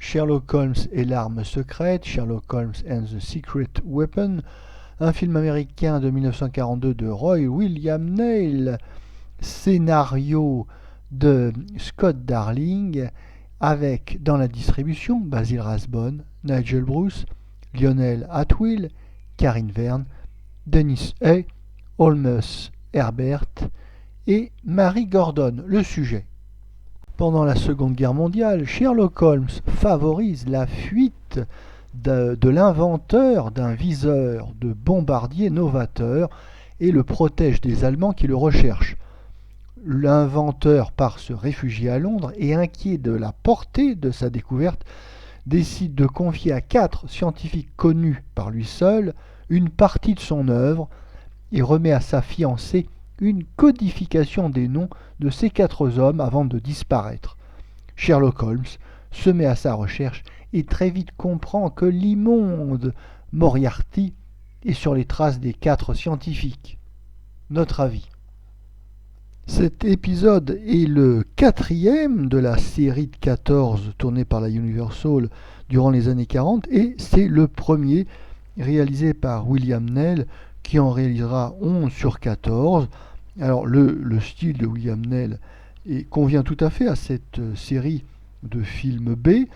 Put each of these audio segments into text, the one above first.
Sherlock Holmes et l'arme secrète, Sherlock Holmes and the Secret Weapon, un film américain de 1942 de Roy William Neill, scénario de Scott Darling, avec dans la distribution Basil Rathbone, Nigel Bruce, Lionel Atwill, Karin Verne, Dennis Hay, Holmes Herbert et Mary Gordon. Le sujet. Pendant la Seconde Guerre mondiale, Sherlock Holmes favorise la fuite de l'inventeur d'un viseur de bombardier novateur et le protège des Allemands qui le recherchent. L'inventeur part se réfugier à Londres et, inquiet de la portée de sa découverte, décide de confier à 4 scientifiques connus par lui seul une partie de son œuvre et remet à sa fiancée une codification des noms de ces 4 hommes avant de disparaître. Sherlock Holmes se met à sa recherche et très vite comprend que l'immonde Moriarty est sur les traces des 4 scientifiques. Notre avis. Cet épisode est le 4e de la série de 14 tournée par la Universal durant les années 40 et c'est le premier réalisé par William Neill qui en réalisera 11 sur 14. Alors le style de William Neill convient tout à fait à cette série de films B.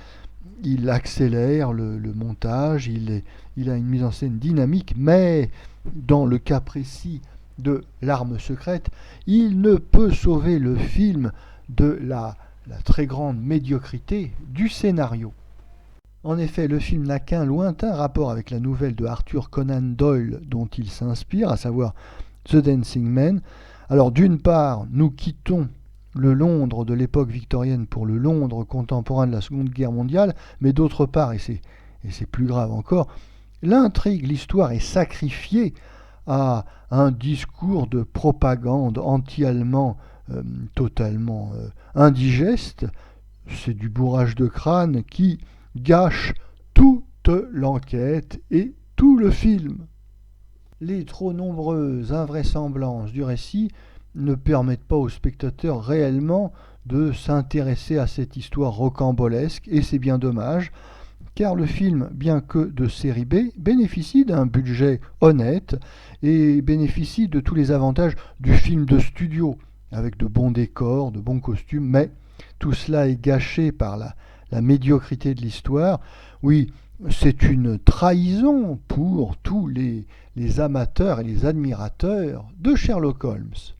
Il accélère le montage, il a une mise en scène dynamique, mais dans le cas précis de l'arme secrète, il ne peut sauver le film de la très grande médiocrité du scénario. En effet, le film n'a qu'un lointain rapport avec la nouvelle de Arthur Conan Doyle dont il s'inspire, à savoir The Dancing Man. Alors d'une part, nous quittons le Londres de l'époque victorienne pour le Londres contemporain de la Seconde Guerre mondiale, mais d'autre part, et c'est plus grave encore, l'intrigue, l'histoire est sacrifiée à un discours de propagande anti-allemand totalement indigeste. C'est du bourrage de crâne qui gâche toute l'enquête et tout le film. Les trop nombreuses invraisemblances du récit ne permettent pas aux spectateurs réellement de s'intéresser à cette histoire rocambolesque, et c'est bien dommage, car le film, bien que de série B, bénéficie d'un budget honnête et bénéficie de tous les avantages du film de studio, avec de bons décors, de bons costumes, mais tout cela est gâché par la médiocrité de l'histoire. Oui, c'est une trahison pour tous les amateurs et les admirateurs de Sherlock Holmes.